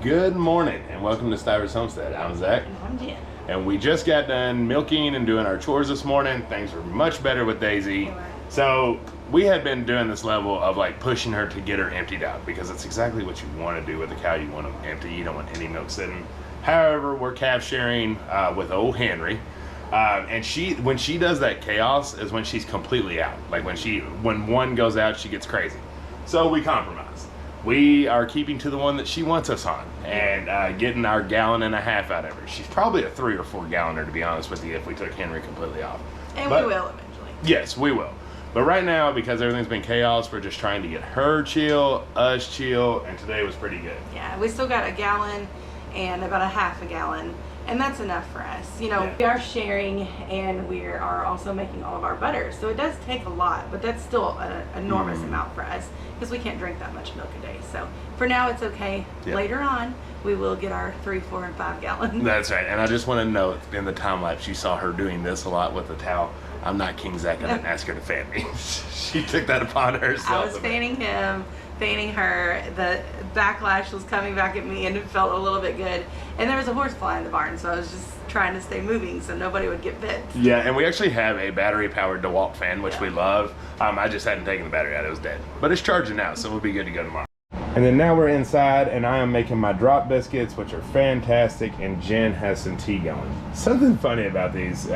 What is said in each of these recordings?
Good morning and welcome to Stivers Homestead. I'm Zach. And I'm Jen. And we just got done milking and doing our chores this morning. Things were much better with Daisy. So we had been doing this level of like pushing her to get her emptied out because it's exactly what you want to do with a cow. You want them empty. You don't want any milk sitting. However, we're calf sharing with old Henry. And when she does that chaos is when she's completely out. Like when one goes out, she gets crazy. So we compromise. We are keeping to the one that she wants us on and getting our 1.5 gallons out of her. She's probably a 3 or 4 galloner, to be honest with you, if we took Henry completely off. And we will eventually. Yes, we will. But right now, because everything's been chaos, we're just trying to get her chill, us chill, and today was pretty good. Yeah, we still got 1 gallon and about 1/2 gallon. And that's enough for us. You know, We are sharing and we are also making all of our butter. So it does take a lot, but that's still an enormous amount for us because we can't drink that much milk a day. So for now, it's okay. Yep. Later on, we will get our 3, 4, and 5 gallons. That's right. And I just want to note in the time lapse, you saw her doing this a lot with the towel. I'm not King Zach. I didn't ask her to fan me. She took that upon herself. I was fanning him, fanning her. The backlash was coming back at me and it felt a little bit good. And there was a horse fly in the barn, so I was just trying to stay moving so nobody would get bit. Yeah, and we actually have a battery-powered DeWalt fan, which we love. I just hadn't taken the battery out. It was dead. But it's charging now, so we'll be good to go tomorrow. And then now we're inside, and I am making my drop biscuits, which are fantastic, and Jen has some tea going. Something funny about these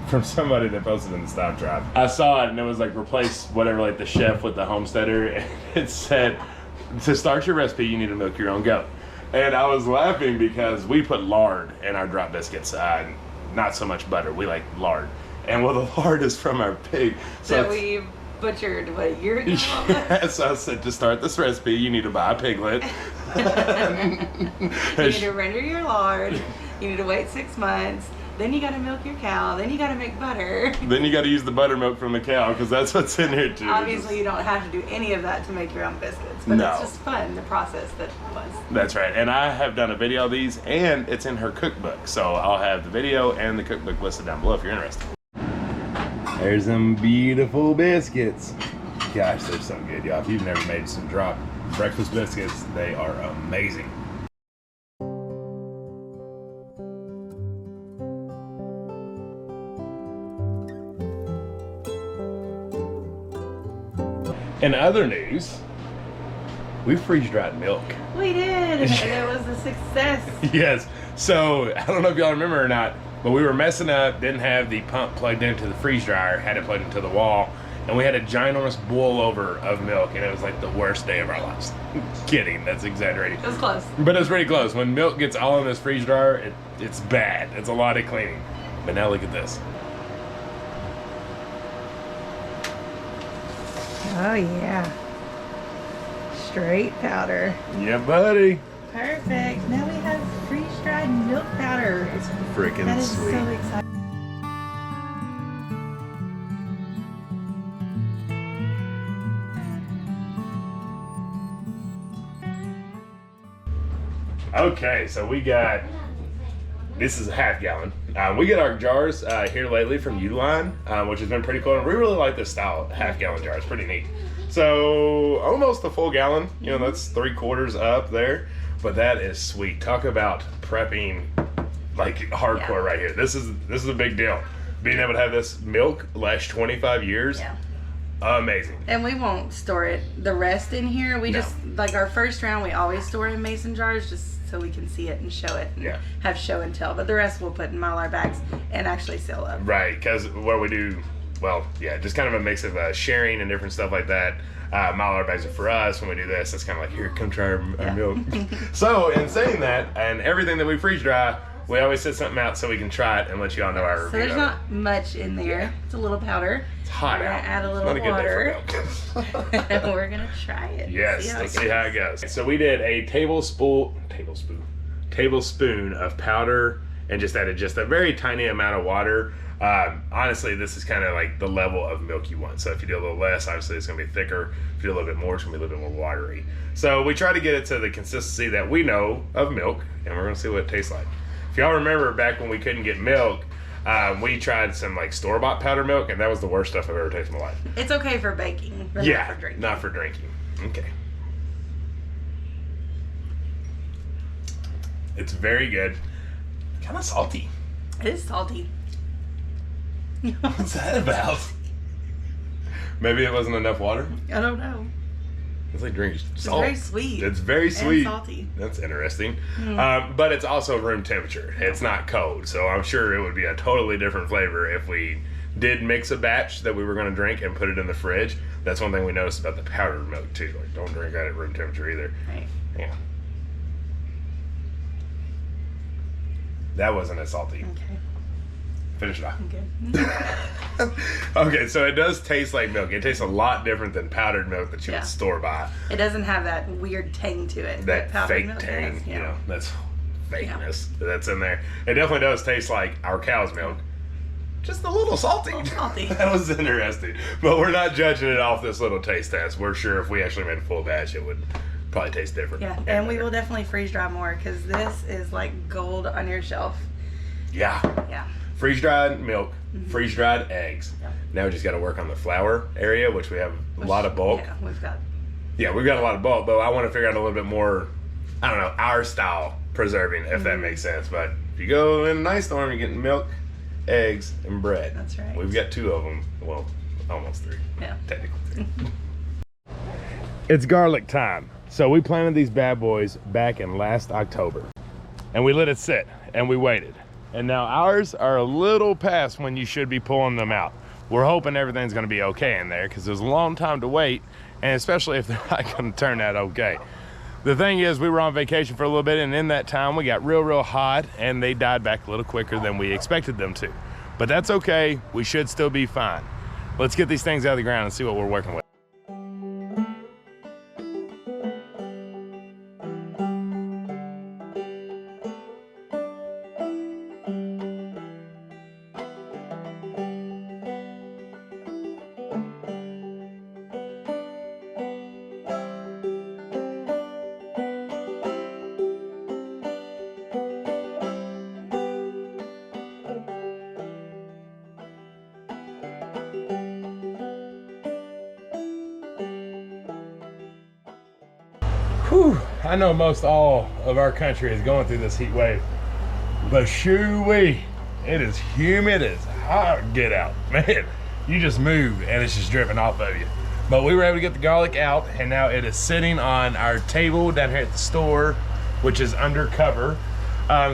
from somebody that posted in the Stop Drop. I saw it, and it was like, replace whatever, like the chef with the homesteader, and it said, to start your recipe, you need to milk your own goat. And I was laughing because we put lard in our drop biscuits, not so much butter. We like lard. And well, the lard is from our pig. So we butchered, what, a year ago? Yeah, so I said, to start this recipe, you need to buy a piglet. You need to render your lard. You need to wait 6 months. Then you got to milk your cow. Then you got to make butter. Then you got to use the buttermilk from the cow because that's what's in here too. Obviously, you don't have to do any of that to make your own biscuits, but it's just fun, the process that was. That's right, and I have done a video of these, and it's in her cookbook, so I'll have the video and the cookbook listed down below if you're interested. There's some beautiful biscuits. Gosh, they're so good, y'all. If you've never made some drop breakfast biscuits, they are amazing. In other news, we freeze-dried milk. We did, and it was a success. Yes. So, I don't know if y'all remember or not, but we were messing up, didn't have the pump plugged into the freeze dryer, had it plugged into the wall, and we had a ginormous boil over of milk, and it was like the worst day of our lives. Kidding, that's exaggerating. It was close. But it was pretty close. When milk gets all in this freeze dryer, it's bad. It's a lot of cleaning. But now look at this. Oh yeah, straight powder. Yeah, buddy. Perfect. Now we have freeze-dried milk powder. It's freaking That is sweet. so exciting. Okay, so we got, this is a 1/2 gallon. We get our jars here lately from Uline, which has been pretty cool. And we really like this style, 1/2 gallon jar. It's pretty neat. So almost a full gallon, you know, that's 3/4 up there. But that is sweet. Talk about prepping like hardcore right here. This is a big deal. Being able to have this milk last 25 years. Yeah. Amazing. And we won't store it the rest in here. We just, like our first round, we always store in mason jars just so we can see it and show it and have show and tell. But the rest we'll put in Mylar bags and actually seal up. Right, because what we do, well, yeah, just kind of a mix of sharing and different stuff like that. Mylar bags are for us. When we do this, it's kind of like, here, come try our milk. So in saying that, and everything that we freeze dry, we always set something out so we can try it and let you all know our review. So there's not much in there. Yeah. It's a little powder. It's hot We're out. gonna add a little water. And we're gonna try it. Yes, let's see how it goes. So we did a tablespoon of powder and just added just a very tiny amount of water. Honestly, this is kind of like the level of milk you want. So if you do a little less, obviously it's gonna be thicker. If you do a little bit more, it's gonna be a little bit more watery. So we try to get it to the consistency that we know of milk, and we're gonna see what it tastes like. If y'all remember back when we couldn't get milk, we tried some like store-bought powdered milk, and that was the worst stuff I've ever tasted in my life. It's okay for baking, but yeah, not for drinking. Not for drinking. Okay. It's very good. Kind of salty. It is salty. What's that about? Maybe it wasn't enough water? I don't know. It's like drinking salt. It's very sweet. It's very sweet. And salty. That's interesting. But it's also room temperature. It's not cold, so I'm sure it would be a totally different flavor if we did mix a batch that we were going to drink and put it in the fridge. That's one thing we noticed about the powdered milk too. Like, don't drink that at room temperature either. Right. Yeah. That wasn't as salty. Okay. Finish it off. Good. Okay, so it does taste like milk. It tastes a lot different than powdered milk that you would store by. It doesn't have that weird tang to it. That fake milk tang, has, you know, that's fakeness that's in there. It definitely does taste like our cow's milk. Just a little salty. That was interesting. But we're not judging it off this little taste test. We're sure if we actually made a full batch, it would probably taste different. Yeah, and we will definitely freeze dry more because this is like gold on your shelf. Yeah. Yeah. Freeze dried milk, freeze dried eggs. Yep. Now we just got to work on the flour area, which we have a lot of bulk. Yeah, we've got a lot of bulk, but I want to figure out a little bit more, I don't know, our style preserving, if that makes sense. But if you go in a nice storm, you're getting milk, eggs, and bread. That's right. We've got 2 of them. Well, almost 3. Yeah. Technically 3. It's garlic time. So we planted these bad boys back in last October. And we let it sit, and we waited. And now ours are a little past when you should be pulling them out. We're hoping everything's gonna be okay in there because there's a long time to wait, and especially if they're not gonna turn out okay. The thing is, we were on vacation for a little bit, and in that time we got real hot, and they died back a little quicker than we expected them to. But that's okay, we should still be fine. Let's get these things out of the ground and see what we're working with. Whew, I know most all of our country is going through this heat wave, but shoo-wee, it is humid as hot. Get out, man. You just moved and it's just dripping off of you. But we were able to get the garlic out, and now it is sitting on our table down here at the store, which is under cover.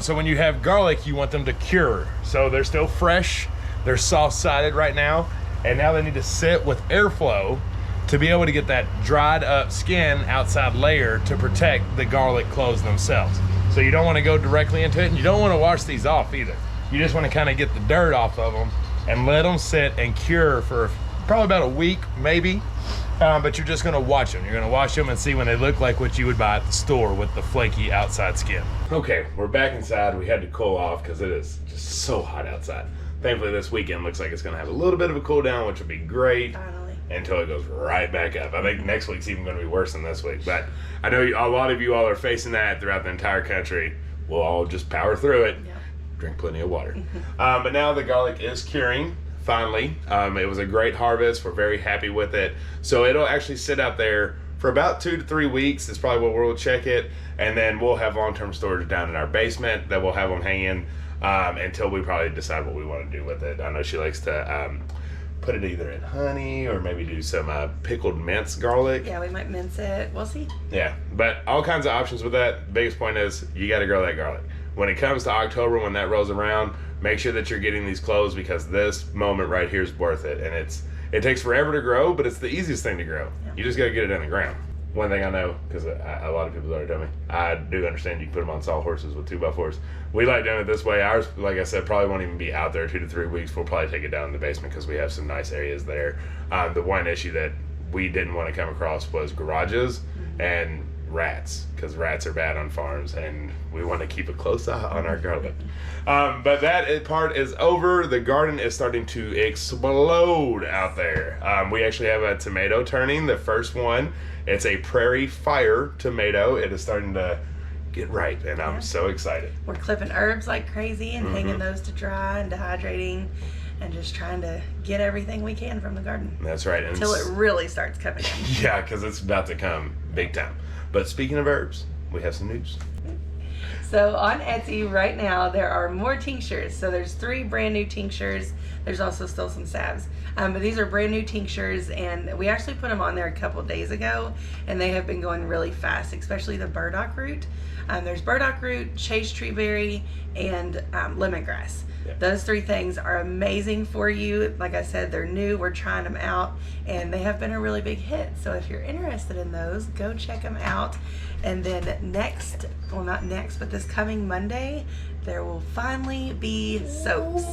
So when you have garlic, you want them to cure. So they're still fresh, they're soft-sided right now, and now they need to sit with airflow to be able to get that dried up skin outside layer to protect the garlic cloves themselves. So you don't want to go directly into it, and you don't want to wash these off either. You just want to kind of get the dirt off of them and let them sit and cure for probably about a week, maybe. But you're just gonna watch them. You're gonna watch them and see when they look like what you would buy at the store with the flaky outside skin. Okay, we're back inside. We had to cool off because it is just so hot outside. Thankfully this weekend looks like it's gonna have a little bit of a cool down, which will be great. finally. Until it goes right back up. I think next week's even going to be worse than this week. But I know a lot of you all are facing that throughout the entire country. We'll all just power through it. Yeah. Drink plenty of water. But now the garlic is curing, finally. It was a great harvest. We're very happy with it. So it'll actually sit out there for about 2 to 3 weeks. Is probably what we'll check it. And then we'll have long-term storage down in our basement that we'll have them hang in until we probably decide what we want to do with it. I know she likes to put it either in honey or maybe do some pickled minced garlic. Yeah, we might mince it. We'll see. Yeah, but all kinds of options with that. Biggest point is you got to grow that garlic. When it comes to October, when that rolls around, make sure that you're getting these cloves because this moment right here is worth it. And it takes forever to grow, but it's the easiest thing to grow. Yeah. You just got to get it in the ground. One thing I know, because a lot of people already tell me, I do understand you can put them on sawhorses with 2x4s. We like doing it this way. Ours, like I said, probably won't even be out there 2 to 3 weeks. We'll probably take it down in the basement because we have some nice areas there. The one issue that we didn't want to come across was garages and rats, because rats are bad on farms, and we want to keep a close eye on our garlic. But that part is over. The garden is starting to explode out there. We actually have a tomato turning, the first one. It's a prairie fire tomato. It is starting to get ripe, and I'm so excited. We're clipping herbs like crazy and hanging those to dry and dehydrating and just trying to get everything we can from the garden. That's right. Until it really starts coming in. Yeah, because it's about to come big time. But speaking of herbs, we have some news. So on Etsy right now, there are more tinctures. So there's 3 brand new tinctures. There's also still some salves. But these are brand new tinctures, and we actually put them on there a couple days ago, and they have been going really fast, especially the burdock root. There's burdock root, chase tree berry, and lemongrass. Yeah. Those 3 things are amazing for you. Like I said, they're new. We're trying them out, and they have been a really big hit. So if you're interested in those, go check them out. And then next, well, not next, but this coming Monday, there will finally be soaps.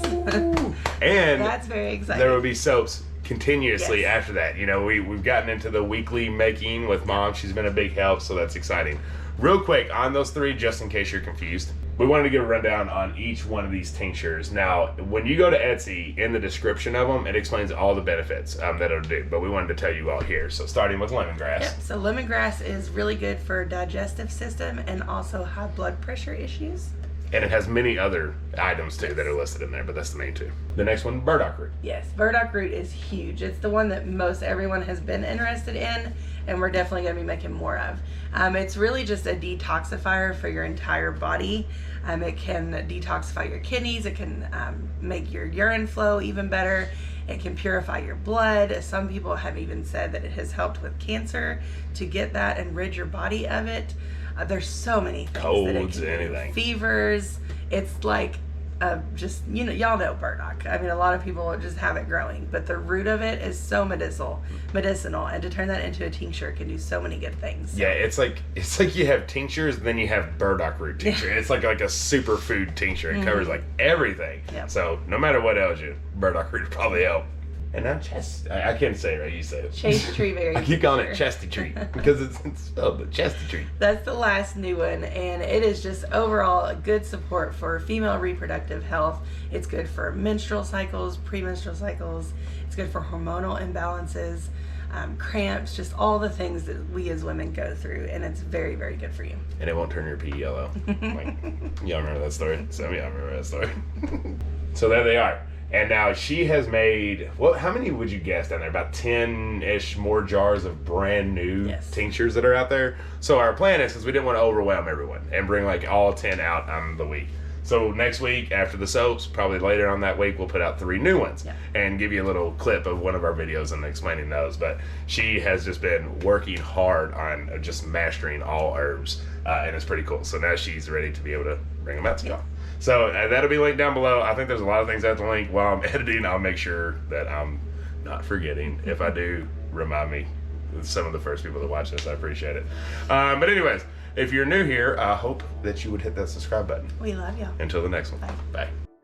And that's very exciting. There will be soaps continuously Yes. after that. You know, we've gotten into the weekly making with Mom. She's been a big help, so that's exciting. Real quick, on those 3, just in case you're confused, we wanted to give a rundown on each one of these tinctures. Now, when you go to Etsy, in the description of them, it explains all the benefits that it'll do, but we wanted to tell you all here. So starting with lemongrass. Yep. So lemongrass is really good for digestive system and also high blood pressure issues. And it has many other items too that are listed in there, but that's the main 2. The next one, burdock root. Yes, burdock root is huge. It's the one that most everyone has been interested in, and we're definitely going to be making more of. It's really just a detoxifier for your entire body. It can detoxify your kidneys. It can make your urine flow even better. It can purify your blood. Some people have even said that it has helped with cancer to get that and rid your body of it. There's so many things. Colds, that it can do. anything. Fevers. It's like just, you know, y'all know burdock. I mean, a lot of people just have it growing, but the root of it is so medicinal, and to turn that into a tincture can do so many good things. So. Yeah, it's like you have tinctures, then you have burdock root tincture. It's like a superfood tincture. It covers like everything. Yep. So no matter what ails you, burdock root would probably help. And now I can't say it right. You say it. Chase tree berry. I keep calling it chesty tree because it's spelled the chesty tree. That's the last new one, and it is just overall a good support for female reproductive health. It's good for menstrual cycles, premenstrual cycles. It's good for hormonal imbalances, cramps, just all the things that we as women go through, and it's very, very good for you. And it won't turn your pee yellow. Like, y'all remember that story? Some of y'all remember that story. So there they are. And now she has made, how many would you guess down there? About 10-ish more jars of brand new tinctures that are out there. So our plan is, because we didn't want to overwhelm everyone and bring like all 10 out on the week. So next week, after the soaps, probably later on that week, we'll put out 3 new ones and give you a little clip of one of our videos and explaining those. But she has just been working hard on just mastering all herbs, and it's pretty cool. So now she's ready to be able to bring them out to y'all. So that'll be linked down below. I think there's a lot of things I have to link while I'm editing. I'll make sure that I'm not forgetting. If I do, remind me. Some of the first people that watch this, I appreciate it. But anyways, if you're new here, I hope that you would hit that subscribe button. We love y'all. Until the next one. Bye. Bye.